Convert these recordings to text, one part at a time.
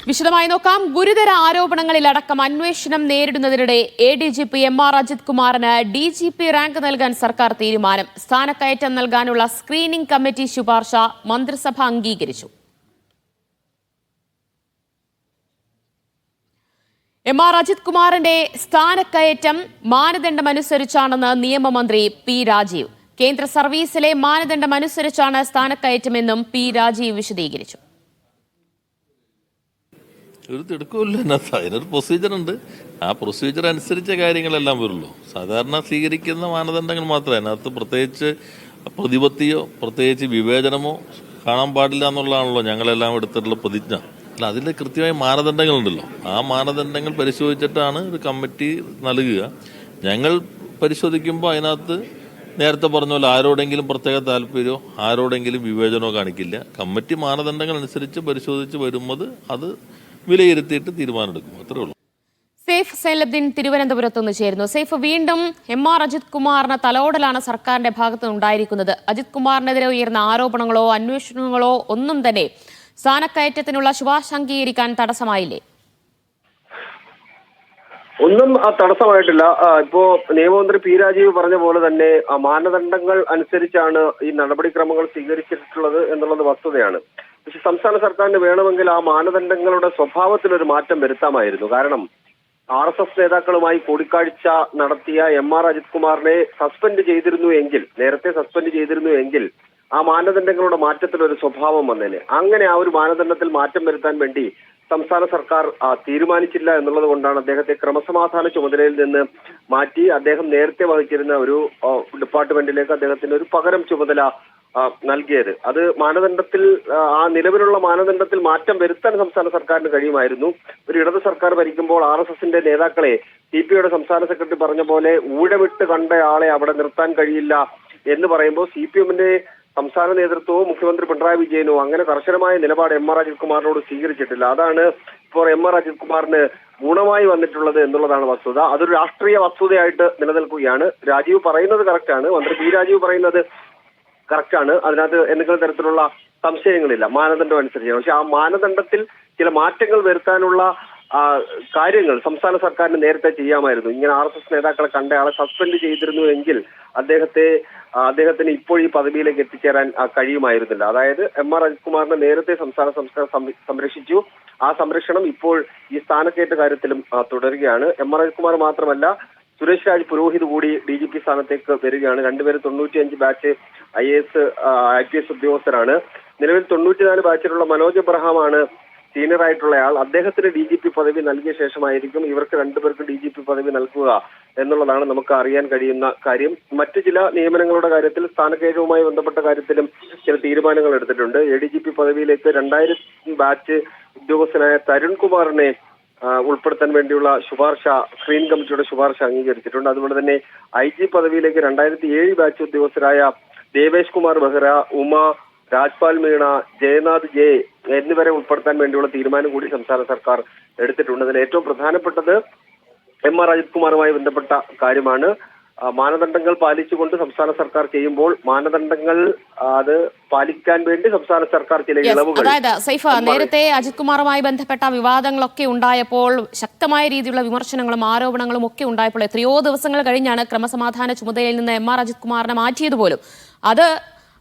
വിശദമായി നോക്കാം. ഗുരുതര ആരോപണങ്ങളിലടക്കം അന്വേഷണം നേരിടുന്നതിനിടെ ADGP MR അജിത് കുമാറിന് DGP റാങ്ക് നൽകാൻ സർക്കാർ തീരുമാനം. സ്ഥാനക്കയറ്റം നൽകാനുള്ള സ്ക്രീനിംഗ് കമ്മിറ്റി ശുപാർശ മന്ത്രിസഭ അംഗീകരിച്ചു. MR അജിത് കുമാറിന്റെ സ്ഥാനക്കയറ്റം മാനദണ്ഡമനുസരിച്ചാണെന്ന് നിയമമന്ത്രി P രാജീവ്. കേന്ദ്ര സർവീസിലെ മാനദണ്ഡമനുസരിച്ചാണ് സ്ഥാനക്കയറ്റമെന്നും P രാജീവ് വിശദീകരിച്ചു. ഒരു തിടുക്കമില്ല, അതിനൊരു പ്രൊസീജിയർ ഉണ്ട്. ആ പ്രൊസീജിയർ അനുസരിച്ച കാര്യങ്ങളെല്ലാം വരുള്ളൂ. സാധാരണ സ്വീകരിക്കുന്ന മാനദണ്ഡങ്ങൾ മാത്രമേ അതിനകത്ത് പ്രത്യേകിച്ച് പ്രതിപത്തിയോ പ്രത്യേകിച്ച് വിവേചനമോ കാണാൻ പാടില്ല എന്നുള്ളതാണല്ലോ ഞങ്ങളെല്ലാം എടുത്തിട്ടുള്ള പ്രതിജ്ഞ. അല്ല, അതിൽ കൃത്യമായ മാനദണ്ഡങ്ങളുണ്ടല്ലോ. ആ മാനദണ്ഡങ്ങൾ പരിശോധിച്ചിട്ടാണ് ഒരു കമ്മിറ്റി നൽകുക. ഞങ്ങൾ പരിശോധിക്കുമ്പോൾ അതിനകത്ത് നേരത്തെ പറഞ്ഞ പോലെ ആരോടെങ്കിലും പ്രത്യേക താല്പര്യമോ ആരോടെങ്കിലും വിവേചനമോ കാണിക്കില്ല. കമ്മിറ്റി മാനദണ്ഡങ്ങൾ അനുസരിച്ച് പരിശോധിച്ച് വരുമ്പോൾ അത് വിലയിരുത്തിയിട്ട് തീരുമാനമെടുക്കും. അത്രേ ഉള്ളൂ. സെയ്ഫ് സൈനുദ്ദീൻ തിരുവനന്തപുരത്ത് നിന്ന് ചേരുന്നു. സെയ്ഫ്, വീണ്ടും MR അജിത് കുമാറിന് തലോടലാണ് സർക്കാരിന്റെ ഭാഗത്ത് ഉണ്ടായിരിക്കുന്നത്. അജിത് കുമാറിനെതിരെ ഉയർന്ന ആരോപണങ്ങളോ അന്വേഷണങ്ങളോ ഒന്നും തന്നെ സ്ഥാനക്കയറ്റത്തിനുള്ള ശുപാർശ അംഗീകരിക്കാൻ തടസ്സമായില്ലേ? ഒന്നും തടസ്സമായിട്ടില്ല. ഇപ്പോ നിയമമന്ത്രി P രാജീവ് പറഞ്ഞ പോലെ തന്നെ മാനദണ്ഡങ്ങൾ അനുസരിച്ചാണ് ഈ നടപടിക്രമങ്ങൾ സ്വീകരിച്ചിട്ടുള്ളത് എന്നുള്ളത് വസ്തുതയാണ്. പക്ഷെ സംസ്ഥാന സർക്കാരിന് വേണമെങ്കിൽ ആ മാനദണ്ഡങ്ങളുടെ സ്വഭാവത്തിലൊരു മാറ്റം വരുത്താമായിരുന്നു. കാരണം RSS നേതാക്കളുമായി കൂടിക്കാഴ്ച നടത്തിയ MR അജിത് കുമാറിനെ നേരത്തെ സസ്പെൻഡ് ചെയ്തിരുന്നു എങ്കിൽ ആ മാനദണ്ഡങ്ങളുടെ മാറ്റത്തിലൊരു സ്വഭാവം വന്നേനെ. അങ്ങനെ ആ ഒരു മാനദണ്ഡത്തിൽ മാറ്റം വരുത്താൻ വേണ്ടി സംസ്ഥാന സർക്കാർ തീരുമാനിച്ചില്ല എന്നുള്ളത് കൊണ്ടാണ് അദ്ദേഹത്തെ ക്രമസമാധാന ചുമതലയിൽ നിന്ന് മാറ്റി അദ്ദേഹം നേരത്തെ വഹിച്ചിരുന്ന ഒരു ഡിപ്പാർട്ട്മെന്റിലേക്ക് അദ്ദേഹത്തിന് ഒരു പകരം ചുമതല നൽകിയത്. അത് മാനദണ്ഡത്തിൽ ആ നിലവിലുള്ള മാനദണ്ഡത്തിൽ മാറ്റം വരുത്താൻ സംസ്ഥാന സർക്കാരിന് കഴിയുമായിരുന്നു. ഒരു ഇടത് സർക്കാർ ഭരിക്കുമ്പോൾ RSSന്റെ നേതാക്കളെ CPIയുടെ സംസ്ഥാന സെക്രട്ടറി പറഞ്ഞ പോലെ ഊഴമിട്ട് കണ്ട ആളെ അവിടെ നിർത്താൻ കഴിയില്ല എന്ന് പറയുമ്പോൾ CPMന്റെ സംസ്ഥാന നേതൃത്വവും മുഖ്യമന്ത്രി പിണറായി വിജയനോ അങ്ങനെ കർശനമായ നിലപാട് MR അജിത് കുമാറിനോട് സ്വീകരിച്ചിട്ടില്ല. അതാണ് ഇപ്പോൾ MR അജിത് കുമാറിന് ഗുണമായി വന്നിട്ടുള്ളത് എന്നുള്ളതാണ് വസ്തുത. അതൊരു രാഷ്ട്രീയ വസ്തുതയായിട്ട് നിലനിൽക്കുകയാണ്. രാജീവ് പറയുന്നത് കറക്റ്റാണ്, മന്ത്രി P രാജീവ് പറയുന്നത് കറക്റ്റാണ്. അതിനകത്ത് എന്തെങ്കിലും തരത്തിലുള്ള സംശയങ്ങളില്ല, മാനദണ്ഡം അനുസരിച്ചാണ്. പക്ഷെ ആ മാനദണ്ഡത്തിൽ ചില മാറ്റങ്ങൾ വരുത്താനുള്ള കാര്യങ്ങൾ സംസ്ഥാന സർക്കാരിന് നേരത്തെ ചെയ്യാമായിരുന്നു. ഇങ്ങനെ RSS നേതാക്കളെ കണ്ടയാളെ സസ്പെൻഡ് ചെയ്തിരുന്നു എങ്കിൽ അദ്ദേഹത്തിന് ഇപ്പോൾ ഈ പദവിയിലേക്ക് എത്തിച്ചേരാൻ കഴിയുമായിരുന്നില്ല. അതായത് MR അജിത് കുമാറിനെ നേരത്തെ സംസ്ഥാന സംരക്ഷിച്ചു. ആ സംരക്ഷണം ഇപ്പോൾ ഈ സ്ഥാനക്കയറ്റ കാര്യത്തിലും തുടരുകയാണ്. MR അജിത് കുമാർ മാത്രമല്ല, സുരേഷ് രാജ് പുരോഹിത് കൂടി DGP സ്ഥാനത്തേക്ക് വരികയാണ്. രണ്ടുപേരും 95 ബാച്ച് IPS ഉദ്യോഗസ്ഥരാണ്. നിലവിൽ 94 ബാച്ചിലുള്ള മനോജ് എബ്രഹാമാണ് സീനിയർ ആയിട്ടുള്ളയാൾ. അദ്ദേഹത്തിന് DGP പദവി നൽകിയ ശേഷമായിരിക്കും ഇവർക്ക് രണ്ടുപേർക്കും DGP പദവി നൽകുക എന്നുള്ളതാണ് നമുക്ക് അറിയാൻ കഴിയുന്ന കാര്യം. മറ്റു ചില നിയമനങ്ങളുടെ കാര്യത്തിൽ സ്ഥാനക്കയറ്റവുമായി ബന്ധപ്പെട്ട കാര്യത്തിലും ചില തീരുമാനങ്ങൾ എടുത്തിട്ടുണ്ട്. ADGP പദവിയിലേക്ക് 2000 ബാച്ച് ഉദ്യോഗസ്ഥനായ തരുൺ കുമാറിനെ ഉൾപ്പെടുത്താൻ വേണ്ടിയുള്ള ശുപാർശ സ്ക്രീനിംഗ് കമ്മിറ്റിയുടെ ശുപാർശ അംഗീകരിച്ചിട്ടുണ്ട്. അതുപോലെ തന്നെ IG പദവിയിലേക്ക് 2007 ബാച്ച് ഉദ്യോഗസ്ഥരായ ദേവേഷ് കുമാർ ബെഹ്റ, ഉമ, രാജ്പാൽ മീണ, ജയനാഥ് ജെ എന്നിവരെ ഉൾപ്പെടുത്താൻ വേണ്ടിയുള്ള തീരുമാനം കൂടി സംസ്ഥാന സർക്കാർ എടുത്തിട്ടുണ്ട്. അതിൽ ഏറ്റവും പ്രധാനപ്പെട്ടത് MR അജിത് കുമാറുമായി ബന്ധപ്പെട്ട കാര്യമാണ്. മാനദണ്ഡങ്ങൾ പാലിച്ചുകൊണ്ട് സംസ്ഥാന സർക്കാർ ചെയ്യുമ്പോൾ മാനദണ്ഡങ്ങൾ അത് പാലിക്കാൻ വേണ്ടി സംസ്ഥാന സർക്കാർ ചില ഇളവുകൾ. അതായത് സൈഫ്, നേരത്തെ അജിത് കുമാറുമായി ബന്ധപ്പെട്ട വിവാദങ്ങളൊക്കെ ഉണ്ടായപ്പോൾ ശക്തമായ രീതിയിലുള്ള വിമർശനങ്ങളും ആരോപണങ്ങളും ഒക്കെ ഉണ്ടായപ്പോൾ എത്രയോ ദിവസങ്ങൾ കഴിഞ്ഞാണ് ക്രമസമാധാന ചുമതലയിൽ നിന്ന് MR അജിത് കുമാറിനെ മാറ്റിയത് പോലും. അത്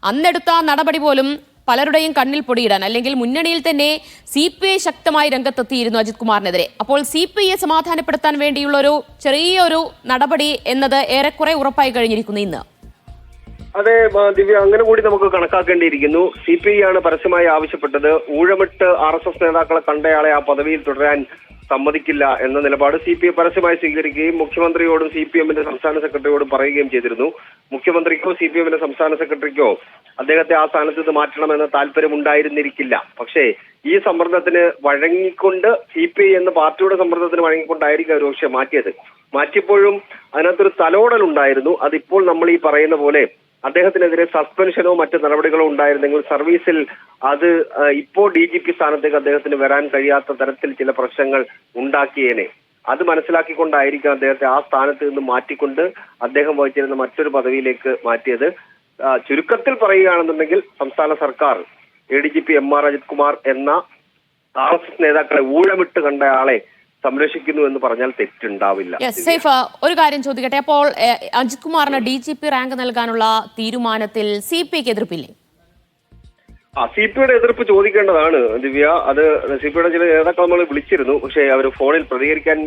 അന്നെടുത്ത നടപടി പോലും പലരുടെയും കണ്ണിൽ പൊടിയിടാൻ, അല്ലെങ്കിൽ മുന്നണിയിൽ തന്നെ CPI ശക്തമായി രംഗത്തെത്തിയിരുന്നു അജിത് കുമാറിനെതിരെ. അപ്പോൾ CPIയെ സമാധാനപ്പെടുത്താൻ വേണ്ടിയുള്ള ഒരു ചെറിയൊരു നടപടി എന്നത് ഏറെക്കുറെ ഉറപ്പായി കഴിഞ്ഞിരിക്കുന്നു ഇന്ന്. അതെ ദിവ്യ, അങ്ങനെ കൂടി നമുക്ക് കണക്കാക്കേണ്ടിയിരിക്കുന്നു. CPI ആണ് പരസ്യമായി ആവശ്യപ്പെട്ടത്. ഊഴമിട്ട് RSS നേതാക്കളെ കണ്ടയാളെ ആ പദവിയിൽ തുടരാൻ സമ്മതിക്കില്ല എന്ന നിലപാട് CPI പരസ്യമായി സ്വീകരിക്കുകയും മുഖ്യമന്ത്രിയോടും CPMന്റെ സംസ്ഥാന സെക്രട്ടറിയോടും പറയുകയും ചെയ്തിരുന്നു. മുഖ്യമന്ത്രിക്കോ CPMന്റെ സംസ്ഥാന സെക്രട്ടറിക്കോ അദ്ദേഹത്തെ ആ സ്ഥാനത്ത് നിന്ന് മാറ്റണമെന്ന താല്പര്യം ഉണ്ടായിരുന്നിരിക്കില്ല. പക്ഷേ ഈ സമ്മർദ്ദത്തിന് വഴങ്ങിക്കൊണ്ട് CPI എന്ന പാർട്ടിയുടെ സമ്മർദ്ദത്തിന് വഴങ്ങിക്കൊണ്ടായിരിക്കും അവർ പക്ഷേ മാറ്റിയപ്പോഴും അതിനകത്തൊരു തലോടൽ ഉണ്ടായിരുന്നു. അതിപ്പോൾ നമ്മൾ ഈ പറയുന്ന പോലെ അദ്ദേഹത്തിനെതിരെ സസ്പെൻഷനോ മറ്റു നടപടികളോ ഉണ്ടായിരുന്നെങ്കിൽ സർവീസിൽ അത് ഇപ്പോൾ DGP സ്ഥാനത്തേക്ക് അദ്ദേഹത്തിന് വരാൻ കഴിയാത്ത തരത്തിൽ ചില പ്രശ്നങ്ങൾ ഉണ്ടാക്കിയേനെ. അത് മനസ്സിലാക്കിക്കൊണ്ടായിരിക്കും അദ്ദേഹത്തെ ആ സ്ഥാനത്ത് നിന്ന് മാറ്റിക്കൊണ്ട് അദ്ദേഹം വഹിച്ചിരുന്ന മറ്റൊരു പദവിയിലേക്ക് മാറ്റിയത്. ചുരുക്കത്തിൽ പറയുകയാണെന്നുണ്ടെങ്കിൽ സംസ്ഥാന സർക്കാർ ADGP MR അജിത് കുമാർ എന്ന RSS നേതാക്കളെ ഊഴമിട്ട് കണ്ട ആളെ സംരക്ഷിക്കുന്നു എന്ന് പറഞ്ഞാൽ തെറ്റുണ്ടാവില്ല. സൈഫ്, ഒരു കാര്യം ചോദിക്കട്ടെ. അപ്പോൾ അജിത് കുമാറിന് DGP റാങ്ക് നൽകാനുള്ള തീരുമാനത്തിൽ CPIക്ക് എതിർപ്പില്ലേ? CPIയുടെ എതിർപ്പ് ചോദിക്കേണ്ടതാണ് ദിവ്യ. അത് CPIയുടെ ചില നേതാക്കൾ നമ്മൾ വിളിച്ചിരുന്നു, പക്ഷേ അവർ ഫോണിൽ പ്രതികരിക്കാൻ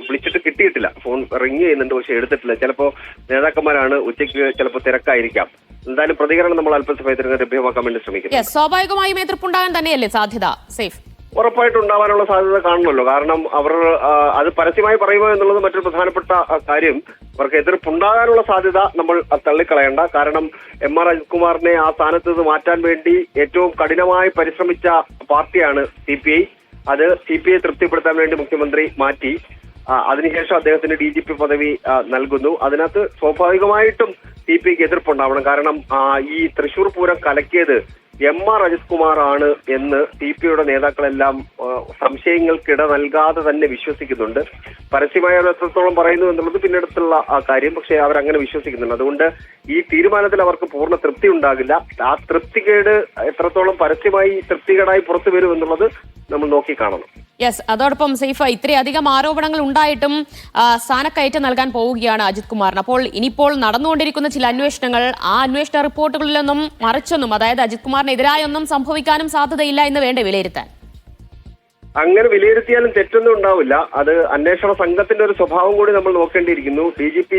വിളിച്ചിട്ട് കിട്ടിയിട്ടില്ല. ഫോൺ റിങ് ചെയ്യുന്നുണ്ട്, പക്ഷെ എടുത്തിട്ടില്ല. ചിലപ്പോൾ നേതാക്കന്മാരാണ്, ഉച്ചയ്ക്ക് ചിലപ്പോൾ തിരക്കായിരിക്കാം. എന്തായാലും പ്രതികരണം നമ്മൾ അല്പസമയത്തിന് ലഭ്യമാക്കാൻ വേണ്ടി ശ്രമിക്കും. സ്വാഭാവികമായും എതിർപ്പുണ്ടാകാൻ തന്നെയല്ലേ സാധ്യത സൈഫ്? ഉറപ്പായിട്ടുണ്ടാവാനുള്ള സാധ്യത കാണണമല്ലോ. കാരണം അവർ അത് പരസ്യമായി പറയുമോ എന്നുള്ളത് മറ്റൊരു പ്രധാനപ്പെട്ട കാര്യം. അവർക്ക് എതിർപ്പുണ്ടാകാനുള്ള സാധ്യത നമ്മൾ തള്ളിക്കളയണ്ട. കാരണം MR അജിത് കുമാറിനെ ആ സ്ഥാനത്ത് നിന്ന് മാറ്റാൻ വേണ്ടി ഏറ്റവും കഠിനമായി പരിശ്രമിച്ച പാർട്ടിയാണ് CPI. അത് CPI തൃപ്തിപ്പെടുത്താൻ വേണ്ടി മുഖ്യമന്ത്രി മാറ്റി. അതിനുശേഷം അദ്ദേഹത്തിന് DGP പദവി നൽകുന്നു. അതിനകത്ത് സ്വാഭാവികമായിട്ടും CPIക്ക് എതിർപ്പുണ്ടാവണം. കാരണം ഈ തൃശൂർ പൂരം കലക്കിയത് MR അജിത് കുമാർ ആണ് എന്ന് CPIയുടെ നേതാക്കളെല്ലാം സംശയങ്ങൾക്കിട നൽകാതെ തന്നെ വിശ്വസിക്കുന്നുണ്ട്. പരസ്യമായി അവർ എത്രത്തോളം പറയുന്നു എന്നുള്ളത് പിന്നീടുള്ള കാര്യം, പക്ഷേ അവരങ്ങനെ വിശ്വസിക്കുന്നുണ്ട്. അതുകൊണ്ട് ഈ തീരുമാനത്തിൽ അവർക്ക് പൂർണ്ണ തൃപ്തി ഉണ്ടാകില്ല. ആ തൃപ്തികേട് എത്രത്തോളം പരസ്യമായി തൃപ്തികേടായി പുറത്തു വരും എന്നുള്ളത് നമ്മൾ നോക്കിക്കാണണം. അതോടൊപ്പം സൈഫ്, ഇത്രയധികം ആരോപണങ്ങൾ ഉണ്ടായിട്ടും സ്ഥാനക്കയറ്റം നൽകാൻ പോവുകയാണ് അജിത് കുമാറിന്. അപ്പോൾ ഇനിയിപ്പോൾ നടന്നുകൊണ്ടിരിക്കുന്ന ചില അന്വേഷണങ്ങൾ, ആ അന്വേഷണ റിപ്പോർട്ടുകളിലൊന്നും മറിച്ചൊന്നും, അതായത് അജിത് കുമാറിനെതിരായൊന്നും സംഭവിക്കാനും സാധ്യതയില്ല എന്ന് വേണ്ടേ വിലയിരുത്താൻ? അങ്ങനെ വിലയിരുത്തിയാലും തെറ്റൊന്നും ഉണ്ടാവില്ല. അത് അന്വേഷണ സംഘത്തിന്റെ ഒരു സ്വഭാവം കൂടി നമ്മൾ നോക്കേണ്ടിയിരിക്കുന്നു. DGP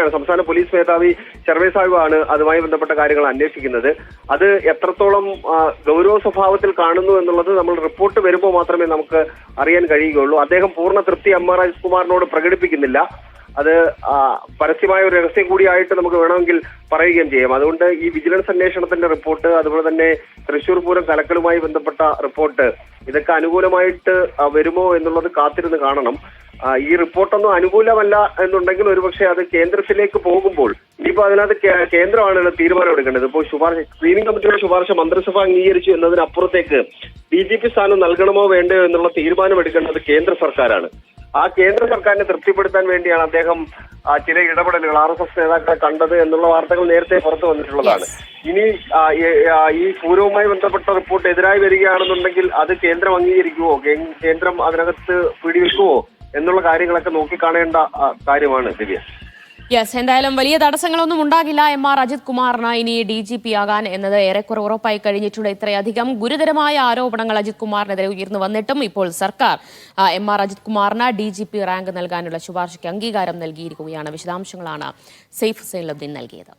ആണ്, സംസ്ഥാന പോലീസ് മേധാവി സർവേ സാഹിബാണ് അതുമായി ബന്ധപ്പെട്ട കാര്യങ്ങൾ അന്വേഷിക്കുന്നത്. അത് എത്രത്തോളം ഗൗരവ സ്വഭാവത്തിൽ കാണുന്നു എന്നുള്ളത് നമ്മൾ റിപ്പോർട്ട് വരുമ്പോൾ മാത്രമേ നമുക്ക് അറിയാൻ കഴിയുകയുള്ളൂ. അദ്ദേഹം പൂർണ്ണ തൃപ്തി MR അജിത് കുമാറിനോട് പ്രകടിപ്പിക്കുന്നില്ല. അത് പരസ്യമായ ഒരു രഹസ്യം കൂടിയായിട്ട് നമുക്ക് വേണമെങ്കിൽ പറയുകയും ചെയ്യാം. അതുകൊണ്ട് ഈ വിജിലൻസ് അന്വേഷണത്തിന്റെ റിപ്പോർട്ട്, അതുപോലെ തന്നെ തൃശൂർ പൂരം കലക്കലുമായി ബന്ധപ്പെട്ട റിപ്പോർട്ട്, ഇതൊക്കെ അനുകൂലമായിട്ട് വരുമോ എന്നുള്ളത് കാത്തിരുന്ന് കാണണം. ഈ റിപ്പോർട്ടൊന്നും അനുകൂലമല്ല എന്നുണ്ടെങ്കിൽ ഒരുപക്ഷെ അത് കേന്ദ്രത്തിലേക്ക് പോകുമ്പോൾ ഇനിയിപ്പോ അതിനകത്ത് കേന്ദ്രമാണ് തീരുമാനം എടുക്കേണ്ടത്. ഇപ്പോൾ സ്ക്രീനിംഗ് കമ്മിറ്റിയുടെ ശുപാർശ മന്ത്രിസഭ അംഗീകരിച്ചു എന്നതിനപ്പുറത്തേക്ക് DGP സ്ഥാനം നൽകണമോ വേണ്ടയോ എന്നുള്ള തീരുമാനം എടുക്കേണ്ടത് കേന്ദ്ര സർക്കാരാണ്. ആ കേന്ദ്ര സർക്കാരിനെ തൃപ്തിപ്പെടുത്താൻ വേണ്ടിയാണ് അദ്ദേഹം ചില ഇടപെടലുകൾ RSS നേതാക്കളെ കണ്ടത് എന്നുള്ള വാർത്തകൾ നേരത്തെ പുറത്തു വന്നിട്ടുള്ളതാണ്. ഇനി ഈ പൂരവുമായി ബന്ധപ്പെട്ട റിപ്പോർട്ട് എതിരായി വരികയാണെന്നുണ്ടെങ്കിൽ അത് കേന്ദ്രം അംഗീകരിക്കുവോ, കേന്ദ്രം അതിനകത്ത് പിടിവെക്കുവോ എന്നുള്ള കാര്യങ്ങളൊക്കെ നോക്കിക്കാണേണ്ട കാര്യമാണ് ദിവ്യ. എന്തായാലും വലിയ തടസ്സങ്ങളൊന്നും ഉണ്ടാകില്ല MR അജിത് കുമാറിന് ഇനി DGP ആകാൻ എന്നത് ഏറെക്കുറെ ഉറപ്പായി കഴിഞ്ഞിട്ടുണ്ട്. ഇത്രയധികം ഗുരുതരമായ ആരോപണങ്ങൾ അജിത് കുമാറിനെതിരെ ഉയർന്നു വന്നിട്ടും ഇപ്പോൾ സർക്കാർ MR അജിത് കുമാറിന് DGP റാങ്ക് നൽകാനുള്ള ശുപാർശയ്ക്ക് അംഗീകാരം നൽകിയിരിക്കുകയാണ്. വിശദാംശങ്ങളാണ് സൈഫ് സൈനുദ്ദീൻ നൽകിയത്.